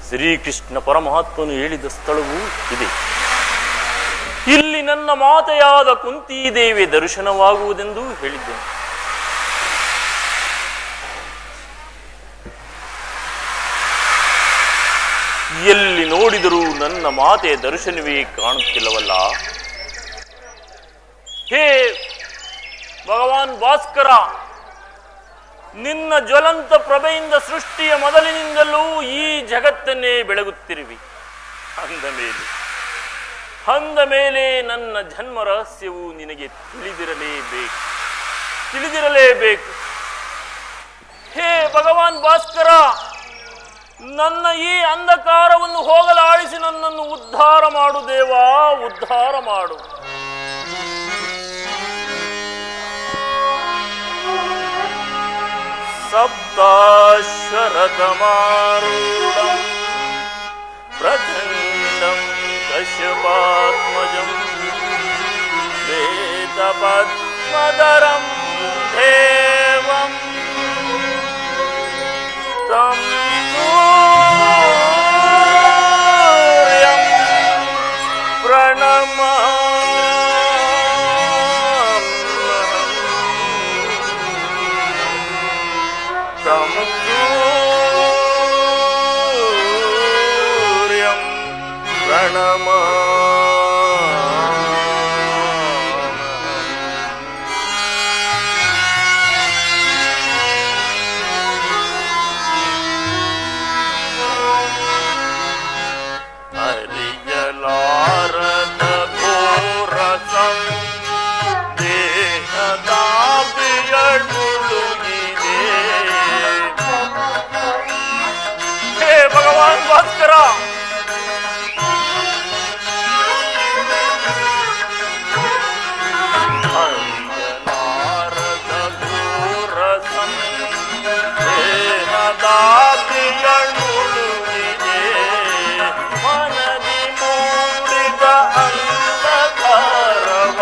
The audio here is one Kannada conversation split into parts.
ಶ್ರೀಕೃಷ್ಣ ಪರಮಾತ್ಮನು ಹೇಳಿದ ಸ್ಥಳವೂ ಇದೆ. ಇಲ್ಲಿ ನನ್ನ ಮಾತೆಯಾದ ಕುಂತಿದೇವಿ ದರ್ಶನವಾಗುವುದೆಂದು ಹೇಳಿದ್ದೇನೆ. ಎಲ್ಲಿ ನೋಡಿದರೂ ನನ್ನ ಮಾತೆಯ ದರ್ಶನವೇ ಕಾಣುತ್ತಿಲ್ಲವಲ್ಲ. ಹೇ ಭಗವಾನ್ ಭಾಸ್ಕರ, ನಿನ್ನ ಜ್ವಲಂತ ಪ್ರಭೆಯಿಂದ ಸೃಷ್ಟಿಯ ಮೊದಲಿನಿಂದಲೂ ಈ ಜಗತ್ತನ್ನೇ ಬೆಳಗುತ್ತಿರುವಿ. ಅಂದ ಮೇಲೆ ನನ್ನ ಜನ್ಮ ರಹಸ್ಯವು ನಿನಗೆ ತಿಳಿದಿರಲೇಬೇಕು. ಹೇ ಭಗವಾನ್ ಭಾಸ್ಕರ, ನನ್ನ ಈ ಅಂಧಕಾರವನ್ನು ಹೋಗಲಾಡಿಸಿ ನನ್ನನ್ನು ಉದ್ಧಾರ ಮಾಡು ದೇವಾ, ಉದ್ಧಾರ ಮಾಡು. ಸಪ್ತಾಶ್ವರತಮಾರೂಢಂ ಪ್ರಚಂಡಂ ಕಶ್ಯಪಾತ್ಮಜಂ ವೇದಪದ್ಮಧರಂ ದೇವಂ ತಂ ಸೂರ್ಯಂ ಭಾಸ್ಕರ, ಹರಿಯಲಾರದ ಘೋರ ಸಂದೇಹದಾದಿಗಳುಳುಗಿದೆ, ಮನದಿ ಮೂಡಿದ ಅಂಧಕಾರವ.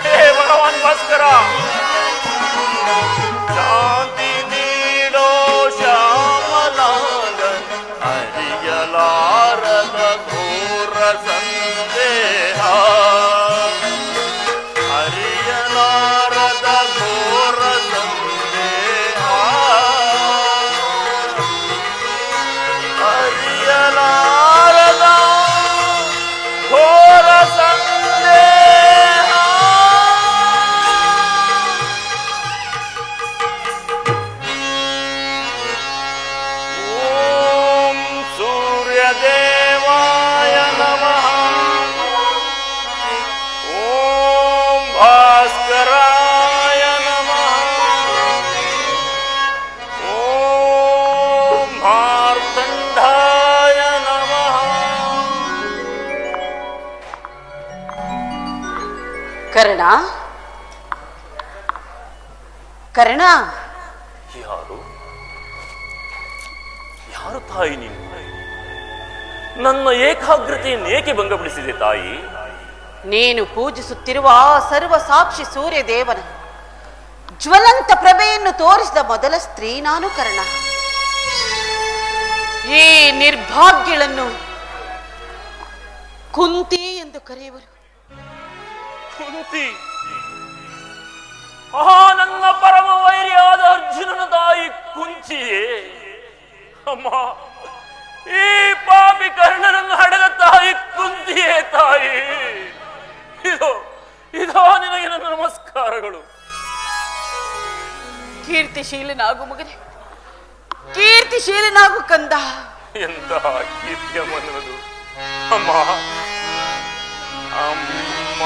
ಹೇ ಭಗವಾನ್ ಭಾಸ್ಕರ, ಶಾಂತಿ ನೀಡೋ ಶ್ಯಾಮಲಾಂಗ, ಹರಿಯಲಾರದ ಘೋರ ಸಂದೇಹ, ಹರಿಯಲಾರದ ಘೋರ ಸಂದೇಹ, ಹರಿಯಲಾರದ ಘೋರ ಸಂದೇಹ. ದೇವಾಯ ನಮಃ. ಓಂ ಭಾಸ್ಕರಾಯ ನಮಃ. ಓಂ ಮಾರ್ಕಂಡಾಯ ನಮಃ. ಕರ್ಣ, ಕರ್ಣ, ಯಾರು? ಯಾರು ತಾಯಿ ನೀನು? ನನ್ನ ಏಕಾಗ್ರತೆಯನ್ನು ಏಕೆ ಭಂಗಪಡಿಸಿದೆ ತಾಯಿ? ನೀನು ಪೂಜಿಸುತ್ತಿರುವ ಸರ್ವ ಸಾಕ್ಷಿ ಸೂರ್ಯ ದೇವನ ಜ್ವಲಂತ ಪ್ರಭೆಯನ್ನು ತೋರಿಸಿದ ಮೊದಲ ಸ್ತ್ರೀ ನಾನು ಕರ್ಣ. ಈ ನಿರ್ಭಾಗ್ಯಳನ್ನು ಕುಂತಿ ಎಂದು ಕರೆಯುವರು. ಕುಂತಿ? ನನ್ನ ಪರಮ ವೈರಿಯಾದ ಅರ್ಜುನನ ತಾಯಿ ಕುಂತಿಯೇ? ಅಮ್ಮ, ಈ ಪಾಪಿ ಕರ್ಣನನ್ನು ಹಡೆದ ತಾಯಿ ಕುಂತಿಯೇ ತಾಯಿ? ಇದೋ ನಿನಗೆ ನನ್ನ ನಮಸ್ಕಾರಗಳು. ಕೀರ್ತಿಶೀಲನಾಗು ಮಗನೇ, ಕೀರ್ತಿಶೀಲನಾಗು ಕಂದ. ಎಂತ ಕೀರ್ತಿಯ ಮನದು ಅಮ್ಮ. ಅಮ್ಮ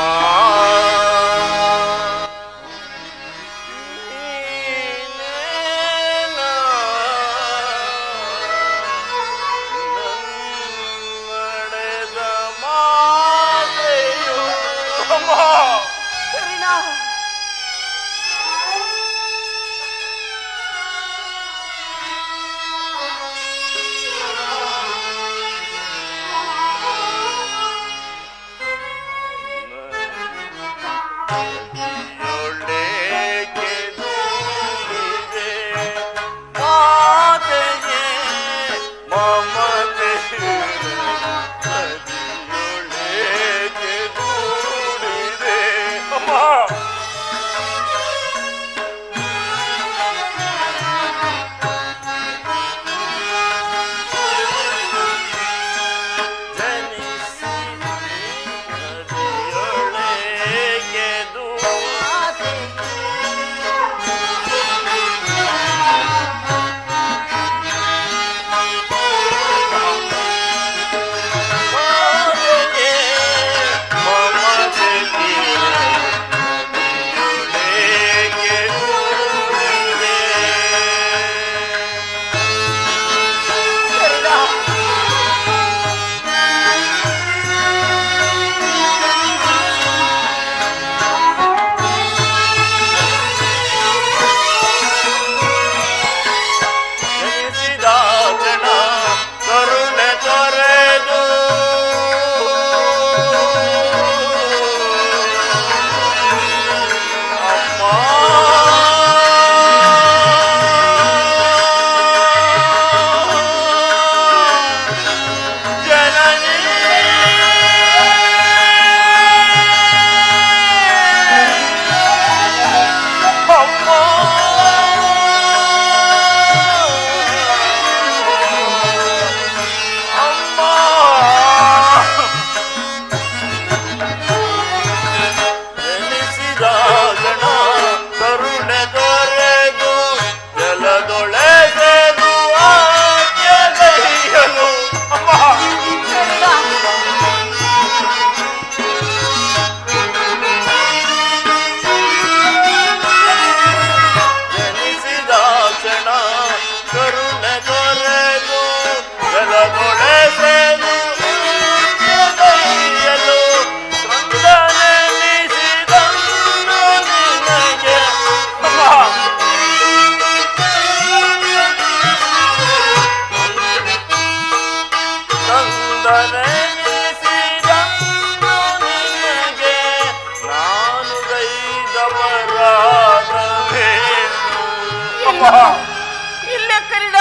ಇಲ್ಲ ಕರಿಡ,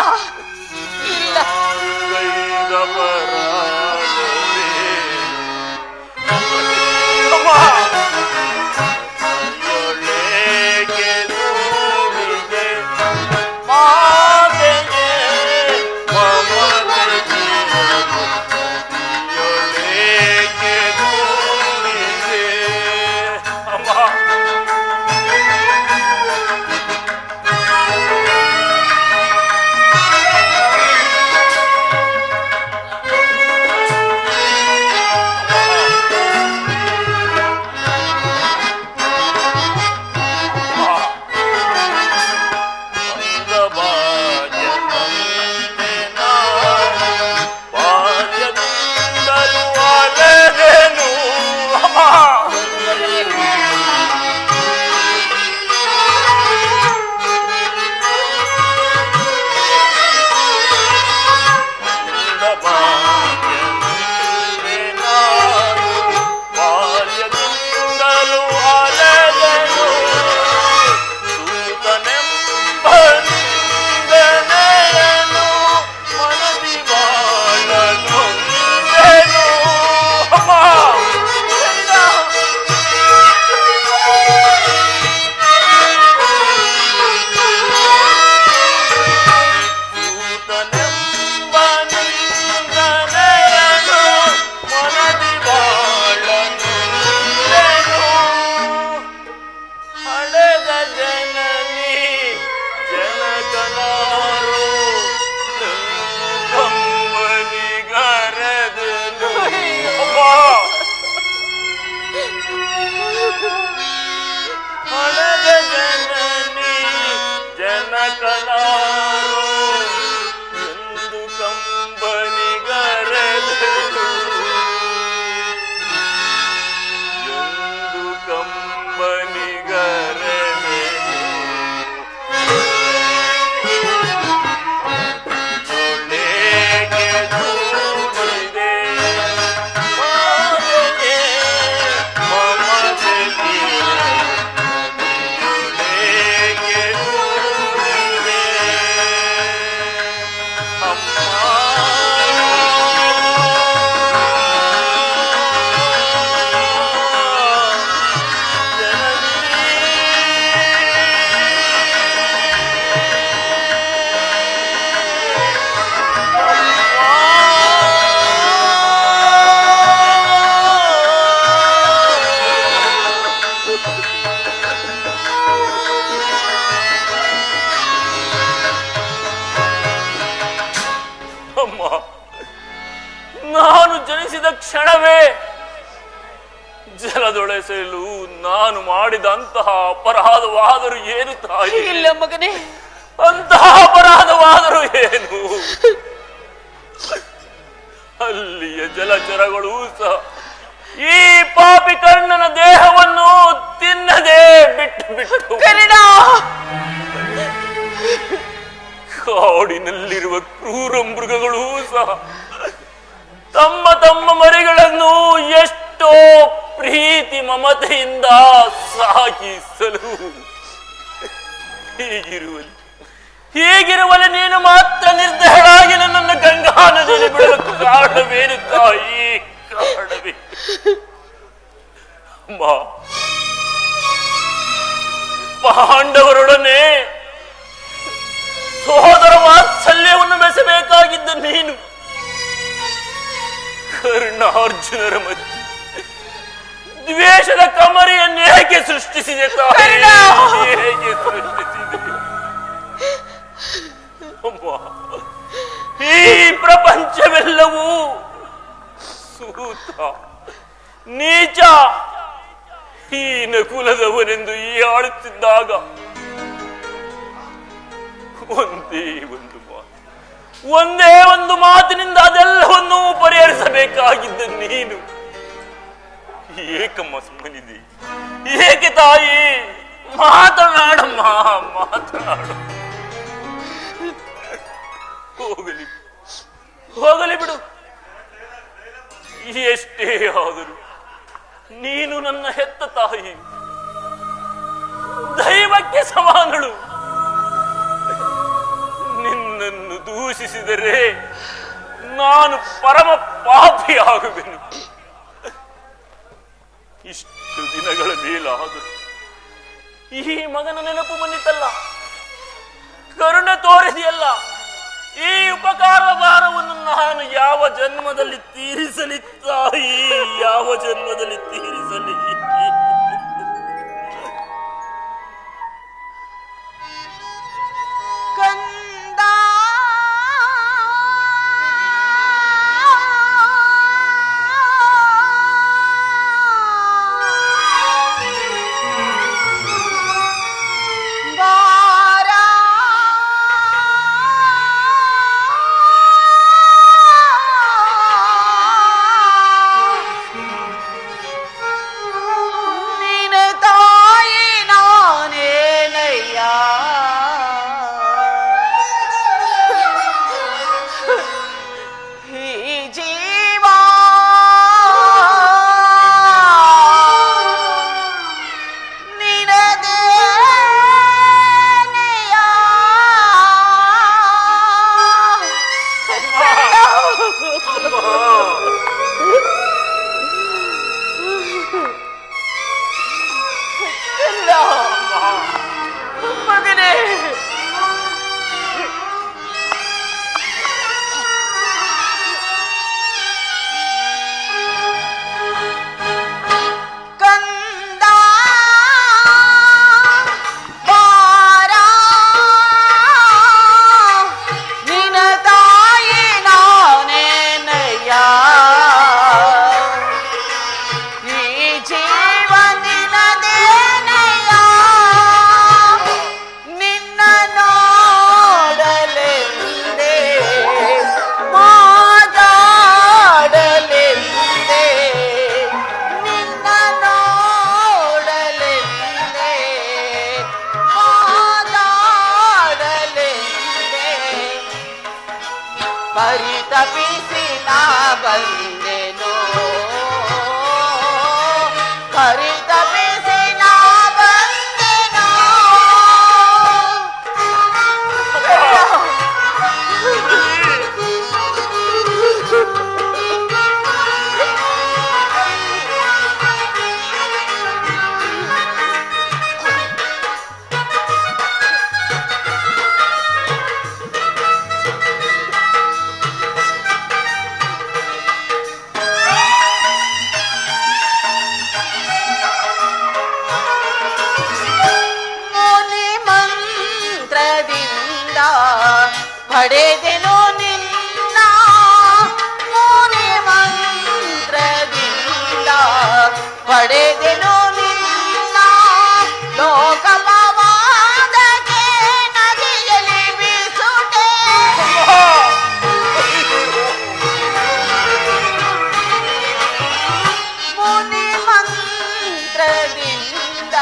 ಇಲ್ಲ. ಕೆಣಕಲಾರೋ ಎಂದು ಕಂಬನಿಗರೆದರು ಎಂದು ಕಂಬನಿಗರೆದರು ಜೊಳೆಗೆ ದೂಡಿದೆ ಮಾತೆಗೆ ಮಮತೆಗೆ ಜೊಳೆಗೆ ದೂಡಿದೆ ಅಮ್ಮ ಅಮ್ಮ, ನಾನು ಜನಿಸಿದ ಕ್ಷಣವೇ ಜಲದೊಳೆಸಲು ನಾನು ಮಾಡಿದಂತಹ ಅಪರಾಧವಾದರೂ ಏನು ತಾಯಿ? ಇಲ್ಲ ಮಗನೇ, ಅಂತಹ ಅಪರಾಧವಾದರೂ ಏನು? ಅಲ್ಲಿಯ ಜಲಚರಗಳು ಸಹ ಈ ಪಾಪಿ ಕರ್ಣನ ದೇಹವನ್ನು ತಿನ್ನದೆ ಬಿಟ್ಟು ಬಿಟ್ಟು ಕಾಡಿನಲ್ಲಿರುವ ಕ್ರೂರ ಮೃಗಗಳೂ ಸಹ ತಮ್ಮ ತಮ್ಮ ಮರಿಗಳನ್ನು ಎಷ್ಟೋ ಪ್ರೀತಿ ಮಮತೆಯಿಂದ ಸಾಕಿಸಲು ಹೀಗಿರುವಲ್ಲಿ ನೀನು ಮಾತ್ರ ನಿರ್ದಯಳಾಗಿ ನನ್ನನ್ನು ಗಂಗಾ ನದಿಯಲ್ಲಿ ಬಿಡಲು ಕಾರಣವೇನು ತಾಯಿ? ಕಾರಣವೇ ಅಮ್ಮ, ಪಾಂಡವರೊಡನೆ ಸೋದರ ವಾತ್ಸಲ್ಯವನ್ನು ಬೆಸಬೇಕಾಗಿದ್ದ ನೀನು ಕರ್ಣಾರ್ಜುನರ ಮಧ್ಯೆ ದ್ವೇಷದ ಕಮರಿಯನ್ನು ಹೇಗೆ ಸೃಷ್ಟಿಸಿದೆ ತಾಯಿ? ಹೇಗೆ ಸೃಷ್ಟಿಸಿದೆ ಅಮ್ಮ? ಈ ಪ್ರಪಂಚವೆಲ್ಲವೂ ಸೂತ ನೀಚ ಹೀನ ಕುಲದವನೆಂದು ಈ ಆಳುತ್ತಿದ್ದಾಗ ಒಂದೇ ಒಂದು ಮಾತಿನಿಂದ ಅದೆಲ್ಲವನ್ನೂ ಪರಿಹರಿಸಬೇಕಾಗಿದ್ದ ನೀನು ಏಕಮ್ಮ ಸುಮ್ಮನಿದೆ? ಏಕೆ ತಾಯಿ? ಮಾತನಾಡಮ್ಮ, ಮಾತನಾಡು. ಹೋಗಲಿ ಹೋಗಲಿ ಬಿಡು. ಎಷ್ಟೇ ಆದರೂ ನೀನು ನನ್ನ ಹೆತ್ತ ತಾಯಿ, ದೈವಕ್ಕೆ ಸಮಾನಳು. ನಿನ್ನನ್ನು ದೂಷಿಸಿದರೆ ನಾನು ಪರಮ ಪಾಪಿಯಾಗುವೆನು. ಇಷ್ಟು ದಿನಗಳ ಮೇಲಾದರೂ ಈ ಮಗನ ನೆನಪು ಬಂದಿತ್ತಲ್ಲ, ಕರುಣೆ ತೋರಿದೆಯಲ್ಲ, ಈ ಉಪಕಾರ ಭಾರವನ್ನು ನಾನು ಯಾವ ಜನ್ಮದಲ್ಲಿ ತೀರಿಸಲಿ ತಾಯಿ? ಯಾವ ಜನ್ಮದಲ್ಲಿ ತೀರಿಸಲಿ? ಪರಿತಪಿಸಿ ನಾ ಬಂದೆನೋ, ಪರಿತಪಿಸಿ ನಾ ಬಂದೆನೋ. ಪಡೆದೆನೋ ನಿನ್ನ ಮುನಿ ಮಂತ್ರದಿಂದ, ಪಡೆದೆನೋ ನಿನ್ನ ಲೋಕಪವಾದಕ್ಕೆ ನದಿಯಲ್ಲಿ ಬೀಸುಟೆ. ಮುನಿ ಮಂತ್ರದಿಂದ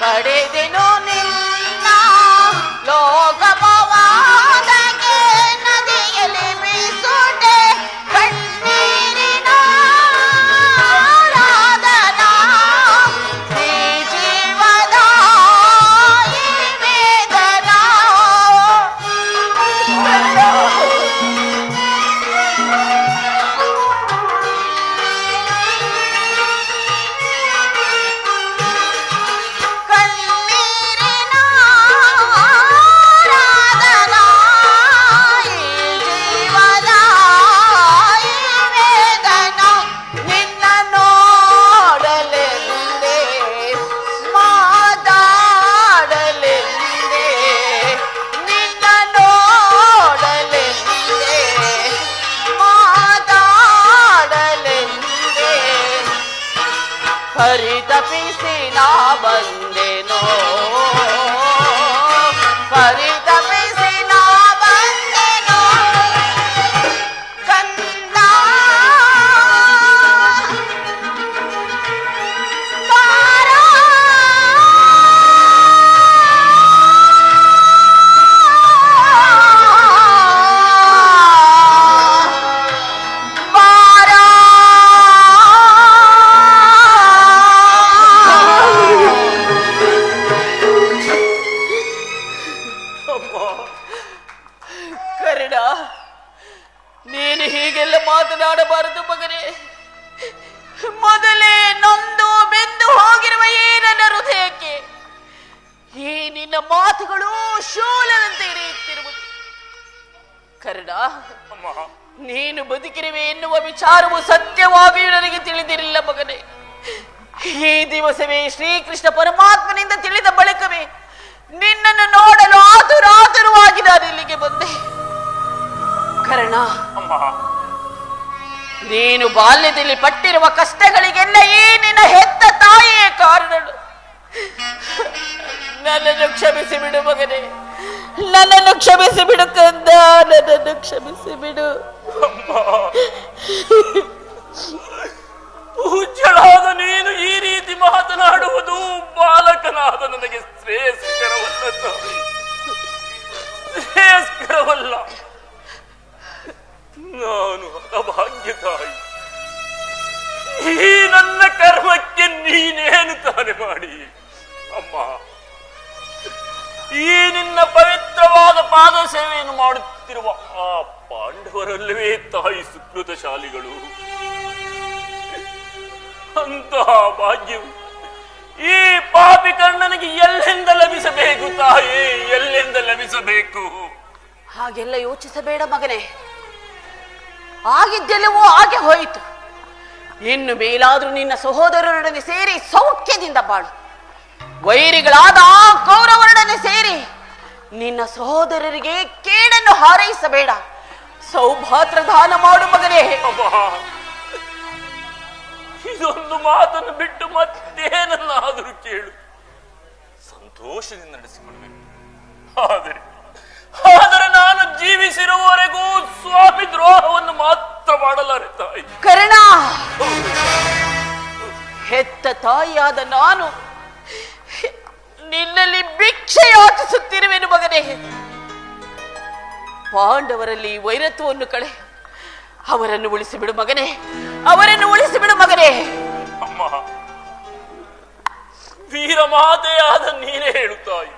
ಪಡೆದೆನೋ ನಿನ್ನ ಲೋಕಪವಾದಕ್ಕೆ ನದಿಯಲ್ಲಿ ಬೀಸುಟೆ. ಕಣ್ಣೀರಿನ ಆರಾಧನಾ ಈ ಜೀವದ ಈ ವೇದನಾ. ಕಣ್ಣೀರಿನ ಆರಾಧನಾ ಈ ಜೀವದ ಈ ವೇದನಾ. ನಿನ್ನ ನೋಡಲೆಂದೇ ಮಾತಾಡಲೆಂದೇ, ನಿನ್ನ ನೋಡಲೆಂದೇ ಮಾತಾಡಲೆಂದೇ ಪರಿತಪಿಸಿ ನಾ ಬಂದೆನೋ, ಪರಿತಪಿಸಿ ನಾ ಬಂದೆನೋ. ಕಂದ ಬಾರೋ, ಬಾರೋ. ಕರ್ಣ, ನೀನು ಹೀಗೆಲ್ಲ ಮಾತನಾಡಬಾರದು ಮಗನೇ. ಮೊದಲೇ ನೊಂದು ಬೆಂದು ಹೋಗಿರುವ ಈ ನನ್ನ ಹೃದಯಕ್ಕೆ ಈ ನಿನ್ನ ಮಾತುಗಳು ಶೂಲದಂತೆ ಇರಿಯುತ್ತಿರುವುದು. ಕರ್ಣ, ನೀನು ಬದುಕಿರುವೆ ಎನ್ನುವ ವಿಚಾರವು ಸತ್ಯವಾಗಿಯೂ ನನಗೆ ತಿಳಿದಿರಲಿಲ್ಲ ಮಗನೇ. ಈ ದಿವಸವೇ ಶ್ರೀಕೃಷ್ಣ ಪರಮಾತ್ಮನಿಂದ ತಿಳಿದ ಬಳಿಕವೇ ನಿನ್ನನ್ನು ನೋಡಲು ಆತುರಾತುರವಾಗಿ ನಾನು ಇಲ್ಲಿಗೆ ಬಂದೆ. ಕರ್ಣ, ನೀನು ಬಾಲ್ಯದಲ್ಲಿ ಪಟ್ಟಿರುವ ಕಷ್ಟಗಳಿಗೆಲ್ಲ ಈ ನಿನ್ನ ಹೆತ್ತ ತಾಯಿಯೇ ಕಾರಣಳು. ನನ್ನನ್ನು ಕ್ಷಮಿಸಿ ಬಿಡು ಮಗನೇ, ನನ್ನನ್ನು ಕ್ಷಮಿಸಿ ಬಿಡು ಕಂದ, ನನ್ನನ್ನು ಕ್ಷಮಿಸಿ ಬಿಡು. ಪೂಜ್ಯಳಾದ ನೀನು ಈ ರೀತಿ ಮಾತನಾಡುವುದು ಬಾಲಕನಾದ ನನಗೆ ಶ್ರೇಯಸ್ಕರವಲ್ಲ ತಾಯಿ, ಶ್ರೇಯಸ್ಕರವಲ್ಲ. ನಾನು ಅಭಾಗ್ಯ ತಾಯಿ. ಈ ನನ್ನ ಕರ್ಮಕ್ಕೆ ನೀನೇನು ತಾನೆ ಮಾಡಿ ಅಮ್ಮ? ಈ ನಿನ್ನ ಪವಿತ್ರವಾದ ಪಾದ ಸೇವೆಯನ್ನು ಮಾಡುತ್ತಿರುವ ಆ ಪಾಂಡವರಲ್ಲವೇ ತಾಯಿ ಸುಕೃತಶಾಲಿಗಳು. ಅಂತಹ ಭಾಗ್ಯವು ಈ ಪಾಪಿ ಕರ್ಣನಿಗೆ ಎಲ್ಲಿಂದ ಲಭಿಸಬೇಕು ತಾಯಿ, ಎಲ್ಲಿಂದ ಲಭಿಸಬೇಕು? ಹಾಗೆಲ್ಲ ಯೋಚಿಸಬೇಡ ಮಗನೇ. ಆಗಿದ್ದೆಲ್ಲವೂ ಹಾಗೆ ಹೋಯಿತು. ಇನ್ನು ಮೇಲಾದ್ರೂ ನಿನ್ನ ಸಹೋದರರೊಡನೆ ಸೇರಿ ಸೌಖ್ಯದಿಂದ ಬಾಳು. ವೈರಿಗಳಾದ ಆ ಕೌರವರೊಡನೆ ಸೇರಿ ನಿನ್ನ ಸಹೋದರರಿಗೆ ಕೇಡನ್ನು ಹಾರೈಸಬೇಡ. ಸೌಭಾತ್ರ ದಾನ ಮಾಡು ಮಗನೇ. ಇದೊಂದು ಮಾತನ್ನು ಬಿಟ್ಟು ಮತ್ತೇನನ್ನಾದರೂ ಕೇಳು, ಸಂತೋಷದಿಂದ ನಡೆಸಿಕೊಳ್ಳಬೇಕು. ಆದರೆ ನಾನು ಜೀವಿಸಿರುವವರೆಗೂ ಸ್ವಾಮಿ ದ್ರೋಹವನ್ನು ಮಾತ್ರ ಮಾಡಲಾರೆ ತಾಯಿ. ಕರ್ಣ, ಹೆತ್ತ ತಾಯಿಯಾದ ನಾನು ನಿನ್ನಲ್ಲಿ ಭಿಕ್ಷೆ ಯಾಚಿಸುತ್ತಿರುವೆನು ಮಗನೇ. ಪಾಂಡವರಲ್ಲಿ ವೈರತ್ವವನ್ನು ಕಳೆ ಅವರನ್ನು ಉಳಿಸಿಬಿಡು ಮಗನೇ, ಅವರನ್ನು ಉಳಿಸಿಬಿಡು ಮಗನೇ. ಅಮ್ಮ, ವೀರಮಾತೆಯಾದ ನೀನೇ ಹೇಳುತ್ತಾಯಿ,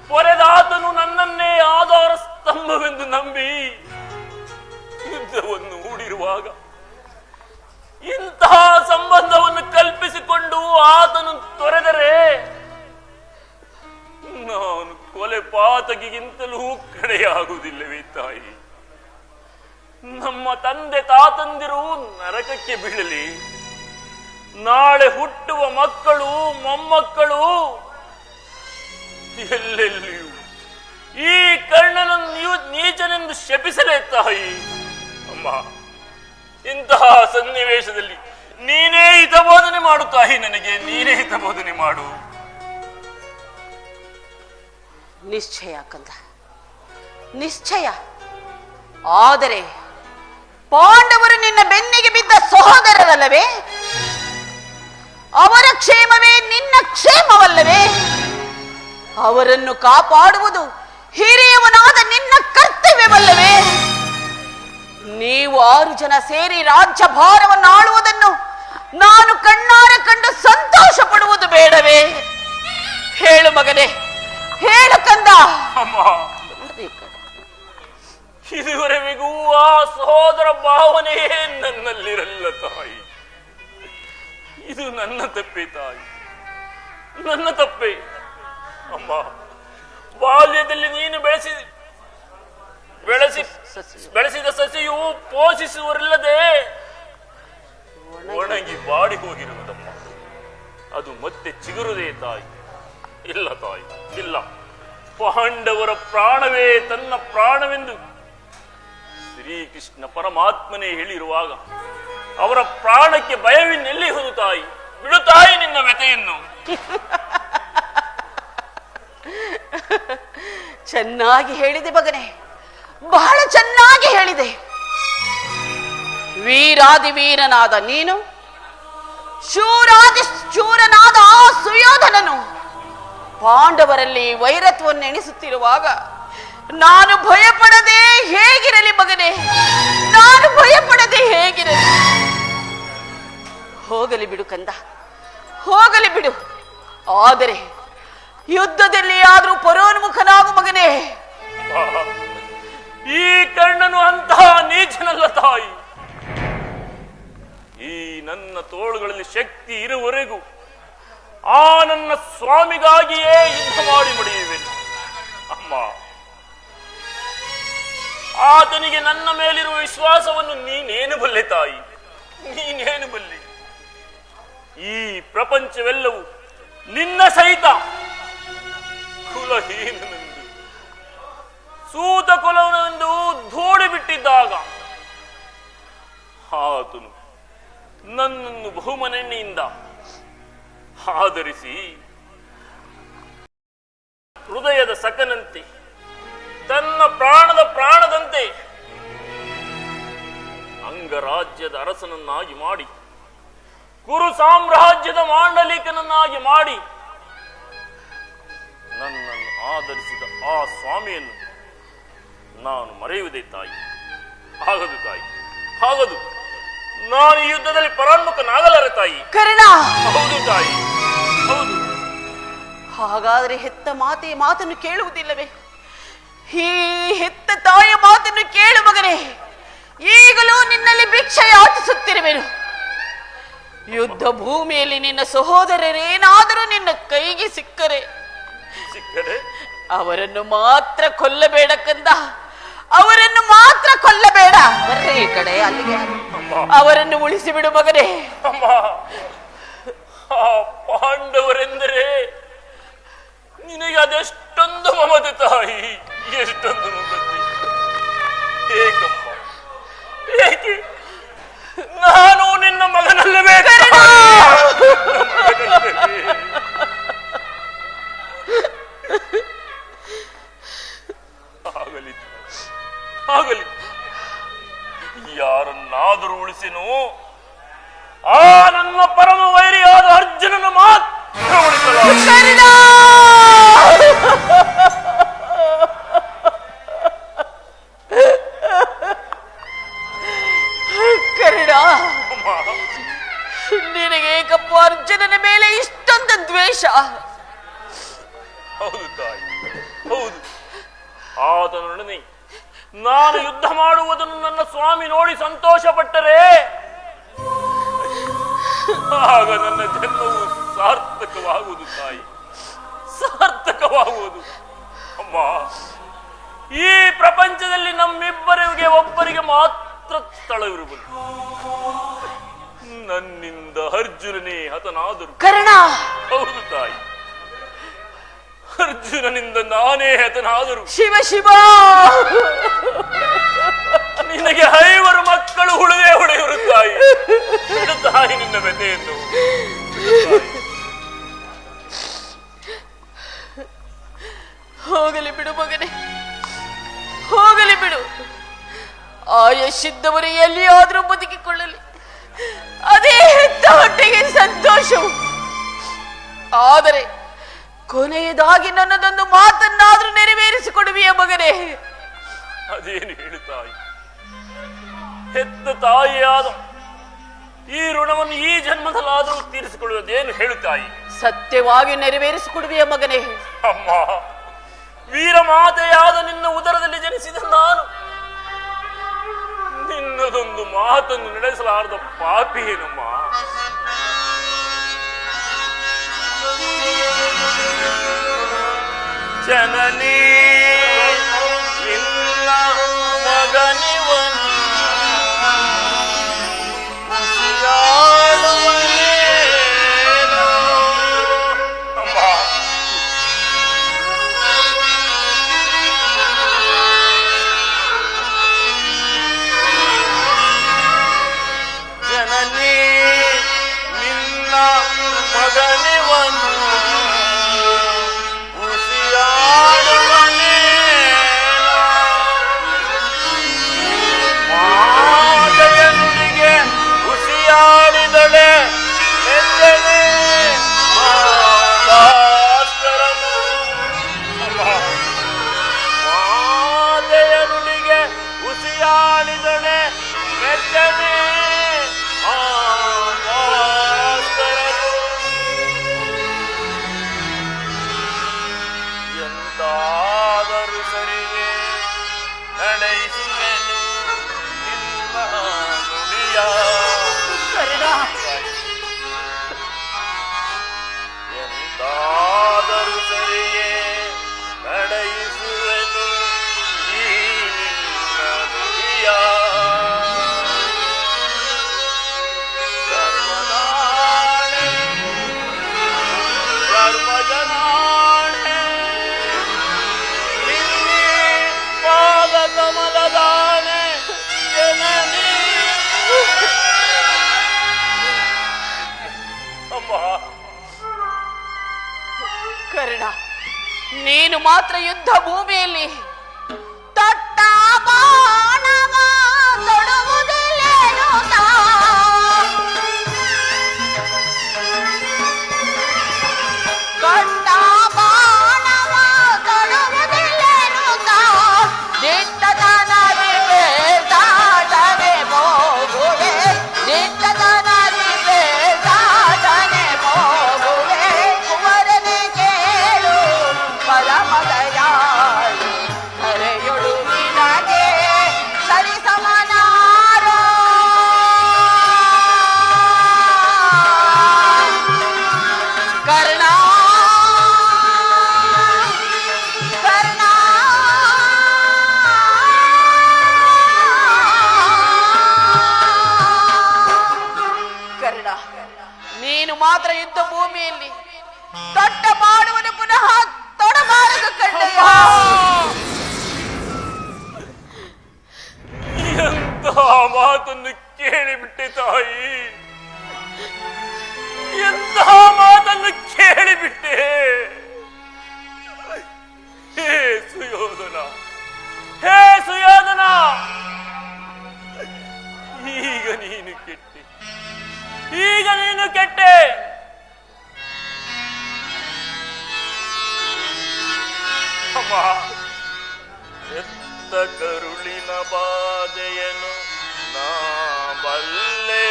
ಪೊರೆದಾತನು ನನ್ನನ್ನೇ ಆಧಾರ ಸ್ತಂಭವೆಂದು ನಂಬಿ ಯುದ್ಧವನ್ನು ಹೂಡಿರುವಾಗ ಇಂತಹ ಸಂಬಂಧವನ್ನು ಕಲ್ಪಿಸಿಕೊಂಡು ಆತನು ತೊರೆದರೆ ನಾನು ಕೊಲೆ ಪಾತಕಿಗಿಂತಲೂ ಕಡೆಯಾಗುವುದಿಲ್ಲವೇ ತಾಯಿ? ನಮ್ಮ ತಂದೆ ತಾತಂದಿರು ನರಕಕ್ಕೆ ಬೀಳಲಿ, ನಾಳೆ ಹುಟ್ಟುವ ಮಕ್ಕಳು ಮೊಮ್ಮಕ್ಕಳು ಎಲ್ಲೆಲ್ಲಿಯೂ ಈ ಕರ್ಣನನ್ನು ನೀವು ನೀಚನೆಂದು ಶಪಿಸಲೇ ತಾಯಿ? ಅಮ್ಮ, ಇಂತಹ ಸನ್ನಿವೇಶದಲ್ಲಿ ನೀನೇ ಹಿತಬೋಧನೆ ಮಾಡು ತಾಯಿ, ನನಗೆ ನೀನೇ ಹಿತಬೋಧನೆ ಮಾಡು. ನಿಶ್ಚಯ ಕಂದ, ನಿಶ್ಚಯ. ಆದರೆ ಪಾಂಡವರು ನಿನ್ನ ಬೆನ್ನಿಗೆ ಬಿದ್ದ ಸಹೋದರರಲ್ಲವೇ? ಅವರ ಕ್ಷೇಮವೇ ನಿನ್ನ ಕ್ಷೇಮವಲ್ಲವೇ? ಅವರನ್ನು ಕಾಪಾಡುವುದು ಹಿರಿಯವನಾದ ನಿನ್ನ ಕರ್ತವ್ಯವಲ್ಲವೇ? ನೀವು 6 ಜನ ಸೇರಿ ರಾಜ್ಯ ಭಾರವನ್ನು ಆಳುವುದನ್ನು ನಾನು ಕಣ್ಣಾರೆ ಕಂಡು ಸಂತೋಷ ಪಡುವುದು ಬೇಡವೇ? ಹೇಳು ಮಗನೇ, ಹೇಳು ಕಂದ. ಅಮ್ಮ, ಇದುವರೆಗೂ ಆ ಸಹೋದರ ಭಾವನೆಯೇ ನನ್ನಲ್ಲಿರಲ್ಲ ತಾಯಿ. ಇದು ನನ್ನ ತಪ್ಪೆ ತಾಯಿ, ನನ್ನ ತಪ್ಪೆ. ಅಮ್ಮ, ಬಾಲ್ಯದಲ್ಲಿ ನೀನು ಬೆಳೆಸಿದ ಸಸಿಯು ಪೋಷಿಸುವರಿಲ್ಲದೆ ಒಣಗಿ ಬಾಡಿ ಹೋಗಿರುವುದಮ್ಮ. ಅದು ಮತ್ತೆ ಚಿಗುರುದೇ ತಾಯಿ? ಇಲ್ಲ ತಾಯಿ, ಇಲ್ಲ. ಪಾಂಡವರ ಪ್ರಾಣವೇ ತನ್ನ ಪ್ರಾಣವೆಂದು ಶ್ರೀಕೃಷ್ಣ ಪರಮಾತ್ಮನೇ ಹೇಳಿರುವಾಗ ಅವರ ಪ್ರಾಣಕ್ಕೆ ಭಯವಿನ್ನೆಲ್ಲಿ ಹೋದು ತಾಯಿ? ಬಿಡು ತಾಯಿ ನಿನ್ನ ವ್ಯಥೆಯನ್ನು. ಚೆನ್ನಾಗಿ ಹೇಳಿದೆ ಮಗನೇ, ಬಹಳ ಚೆನ್ನಾಗಿ ಹೇಳಿದೆ. ವೀರಾದಿ ವೀರನಾದ ನೀನು, ಶೂರಾದಿ ಶೂರನಾದ ಆ ಸುಯೋಧನನು ಪಾಂಡವರಲ್ಲಿ ವೈರತ್ವವನ್ನು ಎಣಿಸುತ್ತಿರುವಾಗ ನಾನು ಭಯಪಡದೆ ಹೇಗಿರಲಿ ಮಗನೇ? ನಾನು ಭಯಪಡದೆ ಹೇಗಿರಲಿ? ಹೋಗಲಿ ಬಿಡು ಕಂದ, ಹೋಗಲಿ ಬಿಡು. ಆದರೆ ಯುದ್ಧದಲ್ಲಿ ಆದರೂ ಪರೋನ್ಮುಖನಾಗು ಮಗನೇ. ಈ ಕರ್ಣನು ಅಂತಹ ನೀಚನಲ್ಲ ತಾಯಿ. ಈ ನನ್ನ ತೋಳುಗಳಲ್ಲಿ ಶಕ್ತಿ ಇರುವವರೆಗೂ ಆ ನನ್ನ ಸ್ವಾಮಿಗಾಗಿಯೇ ಯುದ್ಧ ಮಾಡಿ ಮಡಿಯುವೆನು. ಅಮ್ಮ, ಆತನಿಗೆ ನನ್ನ ಮೇಲಿರುವ ವಿಶ್ವಾಸವನ್ನು ನೀನೇನು ಬಲ್ಲೆ ತಾಯಿ? ನೀನೇನು ಬಲ್ಲೆ? ಈ ಪ್ರಪಂಚವೆಲ್ಲವೂ ನಿನ್ನ ಸಹಿತ ಕುಲಹೀನನೆಂದು, ಸೂತ ಕುಲವೆಂದು ಧೂಳಿ ಬಿಟ್ಟಿದ್ದಾಗ ಆತನು ನನ್ನನ್ನು ಬಹುಮನೆಯಿಂದ ಆಧರಿಸಿ ಹೃದಯದ ಸಖನಂತೆ, ತನ್ನ ಪ್ರಾಣದ ಪ್ರಾಣದಂತೆ ಅಂಗರಾಜ್ಯದ ಅರಸನನ್ನಾಗಿ ಮಾಡಿ, ಕುರು ಸಾಮ್ರಾಜ್ಯದ ಮಾಂಡಲಿಕನನ್ನಾಗಿ ಮಾಡಿ ನನ್ನನ್ನು ಆಧರಿಸಿದ ಆ ಸ್ವಾಮಿಯನ್ನು ನಾನು ಮರೆಯುವುದೇ ತಾಯಿ? ಆಗದು ತಾಯಿ, ಆಗದು. ನಾನು ಈ ಯುದ್ಧದಲ್ಲಿ ಪರಾನ್ಮುಖನಾಗಲಾರೆ ತಾಯಿ. ಕರ್ಣ, ಹೌದು ತಾಯಿ, ಹೌದು. ಹಾಗಾದರೆ ಹೆತ್ತ ಮಾತೆಯ ಮಾತನ್ನು ಕೇಳುವುದಿಲ್ಲವೇ? ಈ ಹೆತ್ತ ತಾಯಿಯ ಮಾತನ್ನು ಕೇಳು ಮಗನೇ. ಈಗಲೂ ನಿನ್ನಲ್ಲಿ ಭಿಕ್ಷೆ ಯಾಚಿಸುತ್ತಿರುವೆನು. ಯುದ್ಧ ಭೂಮಿಯಲ್ಲಿ ನಿನ್ನ ಸಹೋದರರೇನಾದರೂ ನಿನ್ನ ಕೈಗೆ ಸಿಕ್ಕರೆ ಅವರನ್ನು ಮಾತ್ರ ಕೊಲ್ಲಬೇಡ ಕಂದ, ಅವರನ್ನು ಮಾತ್ರ ಕೊಲ್ಲಬೇಡ. ಬರ್ರಿ ಈ ಕಡೆ, ಅಲ್ಲಿಗೆ. ಅವರನ್ನು ಉಳಿಸಿಬಿಡು ಮಗನೇ. ಅಮ್ಮ, ಆ ಪಾಂಡವರೆಂದರೆ ನಿನಗೆ ಅದೆಷ್ಟೊಂದು ಮಮತೆ ತಾಯಿ, ಎಷ್ಟೊಂದು ಮಮತೆ. ಏಕಮ್ಮ, ಏಕೆ? ನಾನು ನಿನ್ನ ಮಗನಲ್ಲವೇ? ಆಗಲಿ ಆಗಲಿ, ಯಾರನ್ನಾದರೂ ಉಳಿಸಿನು ಆ ನನ್ನ ಪರಮ ವೈರಿಯಾದ ಅರ್ಜುನನ ಮಾತ್ರ ಉಳಿಸಲಾಗಿದೆ. ಮಾತನೊಡನೆ ನಾನು ಯುದ್ಧ ಮಾಡುವುದನ್ನು ನನ್ನ ಸ್ವಾಮಿ ನೋಡಿ ಸಂತೋಷ ಪಟ್ಟರೆ ಆಗ ನನ್ನ ಜನ್ಮವು ಸಾರ್ಥಕವಾಗುವುದು ತಾಯಿ, ಸಾರ್ಥಕವಾಗುವುದು. ಅಮ್ಮ, ಈ ಪ್ರಪಂಚದಲ್ಲಿ ನಮ್ಮಿಬ್ಬರಿಗೆ ಒಬ್ಬರಿಗೆ ಮಾತ್ರ ಸ್ಥಳವಿರುವುದು. ನನ್ನಿಂದ ಅರ್ಜುನನೇ ಹತನಾದರು. ಕರ್ಣ, ಹೌದು ತಾಯಿ, ಅರ್ಜುನನಿಂದ ನಾನೇ ಹತನಾದರು. ಶಿವ ಶಿವ, ನಿನಗೆ 5 ಮಕ್ಕಳು ಹುಳುವೆ ಹೊಡೆಯರು ತಾಯಿ. ಬಿಡು ತಾಯಿ ನಿನ್ನ ವ್ಯಥೆಯನ್ನು. ಹೋಗಲಿ ಬಿಡು ಮಗನೇ, ಹೋಗಲಿ ಬಿಡು. ಆಯಸ್ಸಿದ್ದವರು ಎಲ್ಲಿಯಾದರೂ ಬದುಕಿಕೊಳ್ಳಲಿ, ಅದೇ ಹೆತ್ತ ಹೊಟ್ಟೆಗೆ ಸಂತೋಷವು. ಆದರೆ ಕೊನೆಯದಾಗಿ ನನ್ನದೊಂದು ಮಾತನ್ನಾದ್ರೂ ನೆರವೇರಿಸಿಕೊಡುವಿಯ ಮಗನೇ? ಅದೇನು ಹೇಳುತ್ತಾಯಿ? ಹೆತ್ತ ತಾಯಿಯಾದ ಈ ಋಣವನ್ನು ಈ ಜನ್ಮದಲ್ಲಾದರೂ ತೀರಿಸಿಕೊಳ್ಳುವುದೇನು ಹೇಳುತ್ತಾಯಿ? ಸತ್ಯವಾಗಿ ನೆರವೇರಿಸಿಕೊಡುವಿಯ ಮಗನೇ? ಅಮ್ಮ, ವೀರ ಮಾತೆಯಾದ ನಿನ್ನ ಉದರದಲ್ಲಿ ಜನಿಸಿದ ನಾನು ನಿನ್ನದೊಂದು ಮಾತನ್ನು ನಡೆಸಲಾರದ ಪಾಪಿ ಏನಮ್ಮ? ಜನನಿ ನಿನ್ನ ಮಗನಿವನು ಕರ್ಣ, ನೀನು ಮಾತ್ರ ಯುದ್ಧ ಭೂಮಿಯಲ್ಲಿ ತೊಟ್ಟ ಬಾಣವ ತೊಡುವುದಿಲ್ಲೇನು? ತೊಟ್ಟ ಬಾಣವ ತೊಡುವುದಿಲ್ಲೇನು? ದಿಟ್ಟತನದಿ ಬೇದಾಟನೆ ಹೋಗುವೆ, ದಿಟ್ಟತನದಿ ಬೇದಾಟನೆ ಹೋಗುವೆ. ಕುವರನೆ ಕೇಳು ಪರಮದಯಾಳು, ಕರೆಯೊಳು ನಿನಗೆ ಸರಿ ಸಮನಾರೋ. ಕರ್ಣ, ಕರ್ಣ, ಕರ್ಣ, ನೀನು ಮಾತ್ರ ಯುದ್ಧ ಭೂಮಿಯಲ್ಲಿ ತೊಟ್ಟ ಮಾಡುವನ್ನು ಪುನಃ ತೊಡಬಾರದು ಕಣ್ಣಯ್ಯ. ಎಂತಹ ಮಾತನ್ನು ಕೇಳಿಬಿಟ್ಟೆ ತಾಯಿ, ಎಂತಹ ಮಾತನ್ನು ಕೇಳಿಬಿಟ್ಟೆ. ಹೇ ಸುಯೋಧನ, ಹೇ ಸುಯೋಧನ, ಈಗ ನೀನು ಕೆಟ್ಟೆ, ಈಗ ನೀನು ಕೆಟ್ಟೆ. ಅಮ್ಮ, ಎತ್ತ ಕರುಳಿನ ಬಾಧೆಯನು ನಾ ಬಲ್ಲೆ.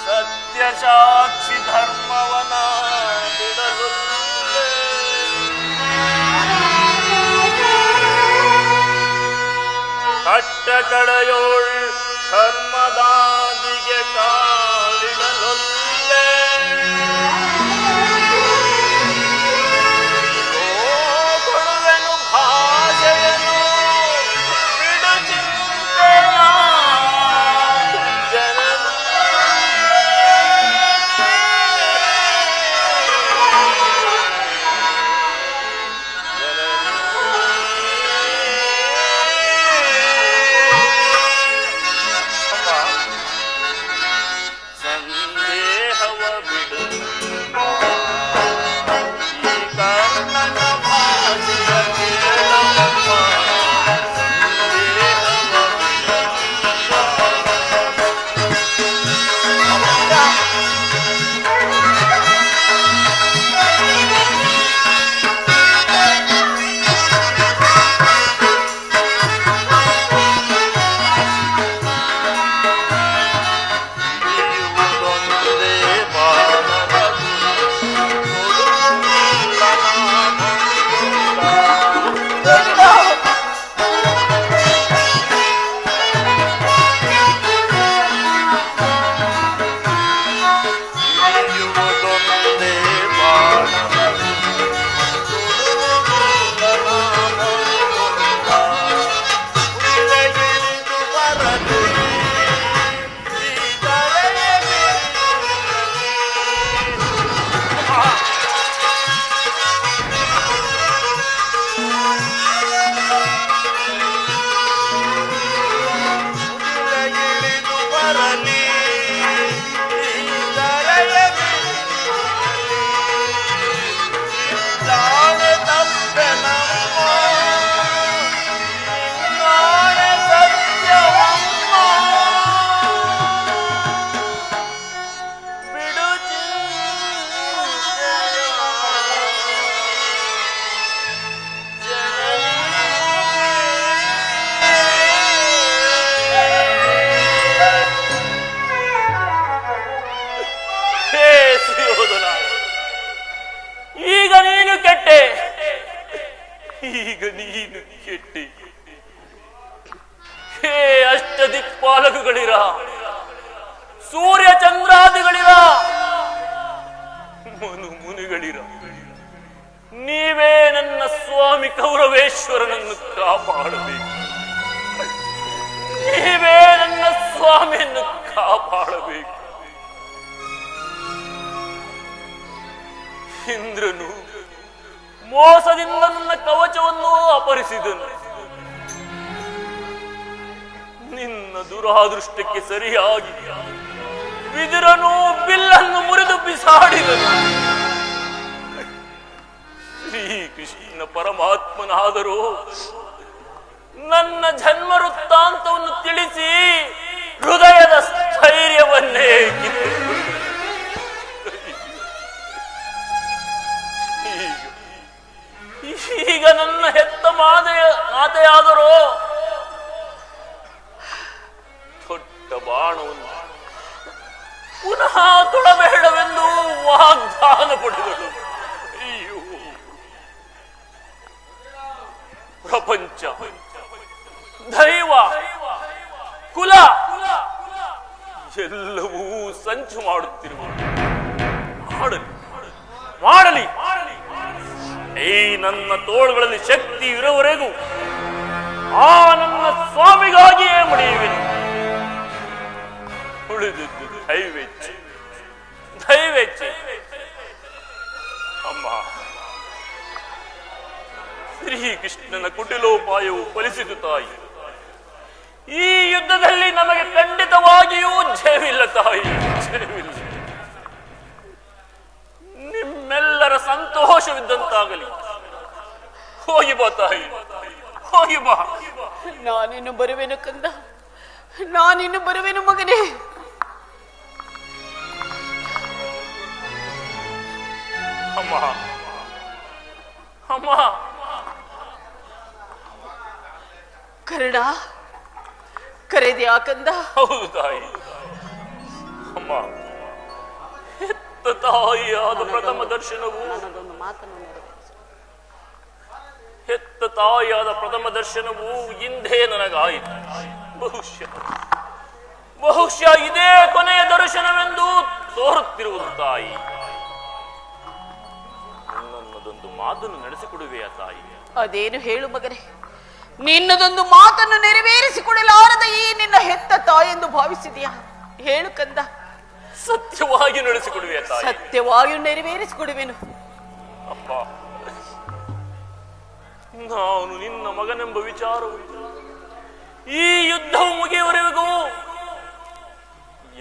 ಸತ್ಯ ಸಾಕ್ಷಿ ಧರ್ಮವನ ಕಡೆಯೋಳ್ ಧರ್ಮದಾದಿಗೆ ಕಾಲಿಡಲೊಲ್ಲೆ ಕೊಡುವೆನು ಭಾಷೆಯನ್ನು ಬಿಡು ಚಿಂತೆಯ ಈಗ ನೀನು ಕೆಟ್ಟಿ. ಹೇ ಅಷ್ಟದಿಕ್ಪಾಲಕಗಳಿರ, ಸೂರ್ಯ ಚಂದ್ರಾದಿಗಳಿರ, ಮನು ಮುನಿಗಳಿರ, ನೀವೇ ನನ್ನ ಸ್ವಾಮಿ ಕೌರವೇಶ್ವರನನ್ನು ಕಾಪಾಡಬೇಕು. ನೀವೇ ನನ್ನ ಸ್ವಾಮಿಯನ್ನು ಕಾಪಾಡಬೇಕು. ಇಂದ್ರನು ಮೋಸದಿಂದ ನನ್ನ ಕವಚವನ್ನು ಅಪಹರಿಸಿದನು. ನಿನ್ನ ದುರಾದೃಷ್ಟಕ್ಕೆ ಸರಿಯಾಗಿ ವಿದುರನು ಬಿಲ್ಲನ್ನು ಮುರಿದು ಬಿಸಾಡಿದನು. ಶ್ರೀಕೃಷ್ಣ ಪರಮಾತ್ಮನಾದರೂ ನನ್ನ ಜನ್ಮ ವೃತ್ತಾಂತವನ್ನು ತಿಳಿಸಿ ಹೃದಯದ ಸ್ಥೈರ್ಯವನ್ನೇ ಕಿತ್ತು. ಈಗ ನನ್ನ ಹೆತ್ತ ಮಾತೆಯಾದರೂ ದೊಡ್ಡ ಬಾಣವನ್ನು ಪುನಃ ತೊಡಬೇಡವೆಂದು ವಾಗ್ದಾನ ಪಡೆದಳು. ಅಯ್ಯೋ, ಪ್ರಪಂಚ, ದೈವ, ಕುಲ ಎಲ್ಲವೂ ಸಂಚು ಮಾಡುತ್ತಿರುವ ಮಾಡಲಿ ಈ ನನ್ನ ತೋಳುಗಳಲ್ಲಿ ಶಕ್ತಿ ಇರುವವರೆಗೂ ಆ ನನ್ನ ಸ್ವಾಮಿಗಾಗಿಯೇ ಮಡಿಯುವೆನು. ಉಳಿದದ್ದು ದೈವೇಚ್ಛೆ. ಅಮ್ಮ, ಶ್ರೀಕೃಷ್ಣನ ಕುಟಿಲೋಪಾಯವು ಫಲಿಸಿತು ತಾಯಿ. ಈ ಯುದ್ಧದಲ್ಲಿ ನಮಗೆ ಖಂಡಿತವಾಗಿಯೂ ಜಯವಿಲ್ಲ ತಾಯಿ, ಜಯವಿಲ್ಲ. ನಿಮ್ಮೆಲ್ಲರ ಸಂತೋಷವಿದ್ದಂತಾಗಲಿ. ಹೋಗಿ ಬಾ ತಾಯಿ, ಹೋಗಿ ಬಾ. ನಾನಿನ್ನು ಬರುವೆನು ಕಂದ, ನಾನಿನ್ನು ಬರುವೆನು ಮಗನೇ. ಅಮ್ಮ, ಅಮ್ಮ. ಕರ್ಣ, ಕರೆದ್ಯಾ ಕಂದ? ಹೌದು ತಾಯಿ. ಅಮ್ಮ, ಹೆತ್ತ ತಾಯಿಯಾದ ಪ್ರಥಮ ದರ್ಶನವು ಹೆತ್ತ ತಾಯಿಯಾದ ಪ್ರಥಮ ದರ್ಶನವು ಇಂದೇ ನನಗಾಯಿತು. ಬಹುಶಃ ಇದೇ ಕೊನೆಯ ದರ್ಶನವೆಂದು ತೋರುತ್ತಿರುವುದು ತಾಯಿ. ನನ್ನದೊಂದು ಮಾತನ್ನು ನಡೆಸಿಕೊಡುವೆಯಾ ತಾಯಿ? ಅದೇನು ಹೇಳು ಮಗನೇ. ನಿನ್ನದೊಂದು ಮಾತನ್ನು ನೆರವೇರಿಸಿಕೊಡಲಾರದ ಈ ನಿನ್ನ ಹೆತ್ತ ತಾಯೆಂದು ಭಾವಿಸಿದೆಯಾ? ಹೇಳು ಕಂದ. ಸತ್ಯವಾಗಿ ನಡೆಸಿಕೊಡುವೆಯಾ ತಾಯಿ? ಸತ್ಯವಾಗಿ ನೆರವೇರಿಸಿಕೊಡುವೆನು. ಅಪ್ಪ, ನಾನು ನಿನ್ನ ಮಗನೆಂಬ ವಿಚಾರವು ಈ ಯುದ್ಧವು ಮುಗಿಯುವವರೆಗೂ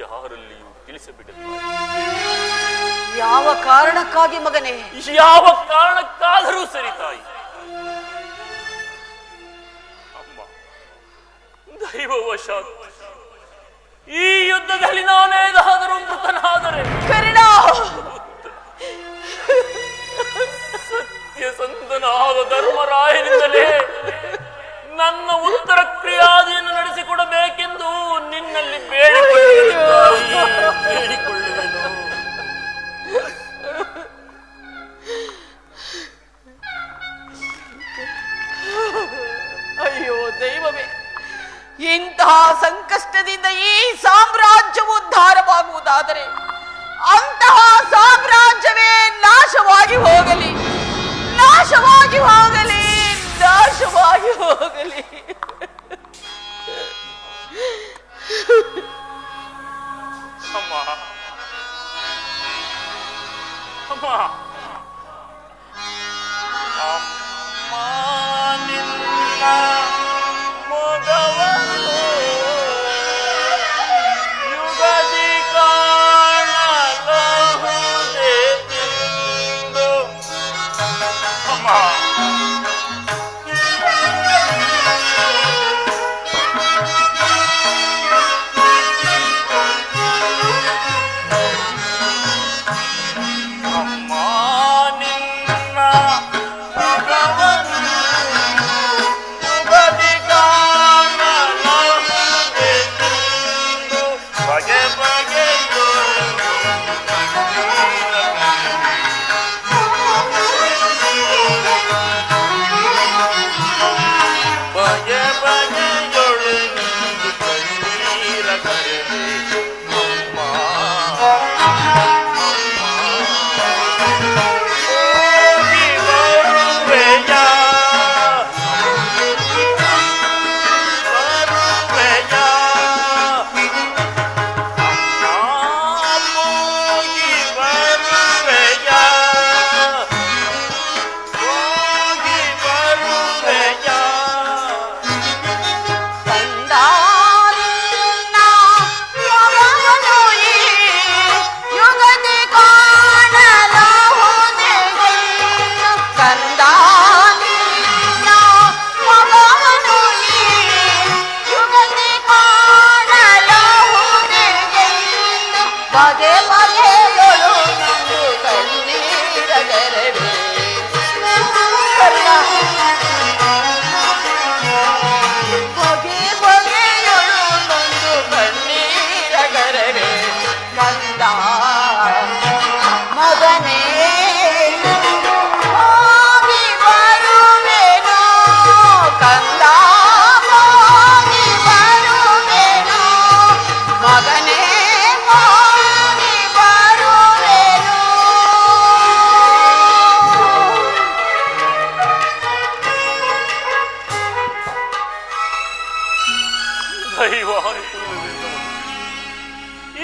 ಯಾರಲ್ಲಿಯೂ ತಿಳಿಸಬಿಡುತ್ತೆ. ಯಾವ ಕಾರಣಕ್ಕಾಗಿ ಮಗನೇ? ಯಾವ ಕಾರಣಕ್ಕಾದರೂ ಸರಿ ತಾಯಿ. ಅಮ್ಮ, ದೈವವಶಾತ್ ಈ ಯುದ್ಧದಲ್ಲಿ ನಾನೇದಾದರೂ ಮೃತನಾದರೆ ಕರ್ಣ, ಸತ್ಯಸಂಧನಾದ ಧರ್ಮರಾಯನಿಂದಲೇ ನನ್ನ ಉತ್ತರ ಕ್ರಿಯಾದಿಯನ್ನು ನಡೆಸಿಕೊಡಬೇಕೆಂದು ನಿನ್ನಲ್ಲಿ ಬೇಡಿಕೊಳ್ಳುವೆನು. ಅಯ್ಯೋ ದೈವವೇ, ಇಂತಹ ಸಂಕಷ್ಟದಿಂದ ಈ ಸಾಮ್ರಾಜ್ಯವು ಉದ್ಧಾರವಾಗುವುದಾದರೆ ಅಂತಹ ಸಾಮ್ರಾಜ್ಯವೇ ನಾಶವಾಗಿ ಹೋಗಲಿ, ನಾಶವಾಗಿ ಹೋಗಲಿ, ನಾಶವಾಗಿ ಹೋಗಲಿ. ಅಮ್ಮ, ಅಮ್ಮ, ಅಮ್ಮ, ನಿನ್ನ ಮೊಗವನ್ನು ಯುಗದಿ ಕಾಣಲಾಗುವುದೆಂದು. ಅಮ್ಮ,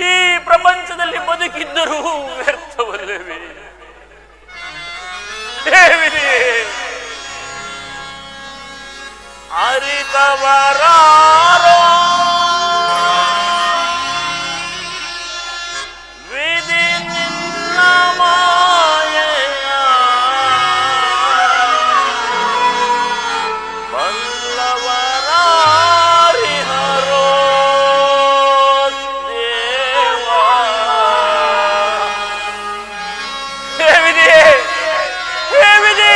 ಈ ಪ್ರಪಂಚದಲ್ಲಿ ಬದುಕಿದ್ದರೂ ವ್ಯರ್ಥವಲ್ಲವೇ? ಅರಿತವರಾರೋ ವಿಧಿ ನಿನ್ನ ಮಾಯೆಯ ಬಲ್ಲವರಾರಿಹರೋ ದೇವಾ. ಹೇ ವಿಧಿ, ಹೇ ವಿಧಿ,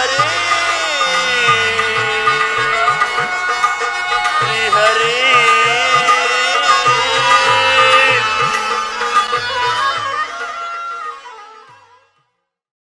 ಯಾರೇ